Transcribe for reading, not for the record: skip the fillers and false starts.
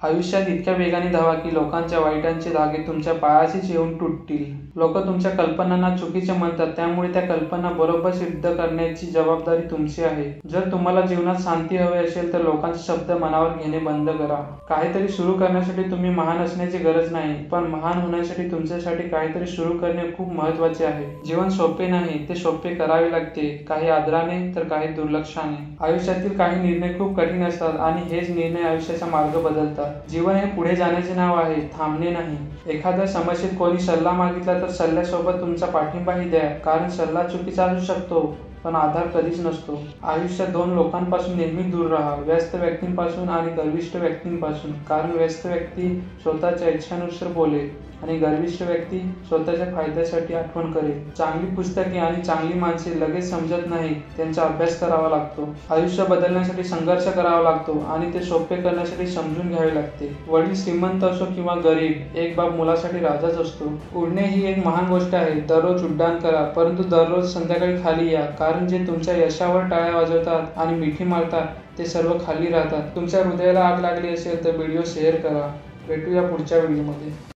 आयुष्यात इतक्या वेगाने धावा की लोकांच्या वाईटांचे धागे तुमच्या पायाशीच येऊन तुटतील. लोक तुमच्या कल्पनांना चुकीचे म्हणतात, त्यामुळे त्या कल्पना बरोबर सिद्ध करण्याची जबाबदारी तुमची आहे. जर तुम्हाला जीवनात शांती हवी असेल तर लोकांचे शब्द मनावर घेणे बंद करा. काहीतरी सुरू करण्यासाठी तुम्ही महान असण्याची गरज नाही, पण महान होण्यासाठी तुमच्यासाठी काहीतरी सुरू करणे खूप महत्त्वाचे आहे. जीवन सोपे नाही, ते सोपे करावे लागते, काही आदराने तर काही दुर्लक्षाने. आयुष्यातील काही निर्णय खूप कठीण असतात आणि हेच निर्णय आयुष्याचा मार्ग बदलतात. जीवन हे पुढे जाण्याचे नाव आहे, थांबणे नाही. एखाद्या समस्येत कोणी सल्ला मागितला तर सल्ल्यासोबत तुमचा पाठिंबाही द्या, कारण सल्ला चुकीचा असू शकतो पण आधार कधीच नसतो. आयुष्यात दोन लोकांपासून नेहमी दूर राहा, व्यस्त व्यक्तींपासून आणि गर्विष्ठ व्यक्तींपासून. कारण व्यस्त व्यक्ती स्वतःच्या इच्छेनुसार बोलेल आणि गर्विष्ठ व्यक्ती स्वतःच्या फायद्यासाठी आठवण करेल. चांगली पुस्तके आणि चांगली माणसे लगेच समजत नाहीत, त्यांचा अभ्यास करावा लागतो. आयुष्य बदलण्यासाठी संघर्ष करावा लागतो आणि ते सोपे करण्यासाठी समजून घ्यावे लागते. वडील श्रीमंत असो किंवा गरीब, एक बाप मुलासाठी राजाच असतो. उडणे ही एक महान गोष्ट आहे. दररोज उड्डाण करा, परंतु दररोज संध्याकाळी खाली या, कारण जे तुमच्या यशावर टाळ्या वाजवतात आणि मिठी मारतात ते सर्व खाली राहतात. तुमच्या हृदयाला आग लागली असेल तर व्हिडिओ शेअर करा. भेटूया पुढच्या व्हिडिओमध्ये.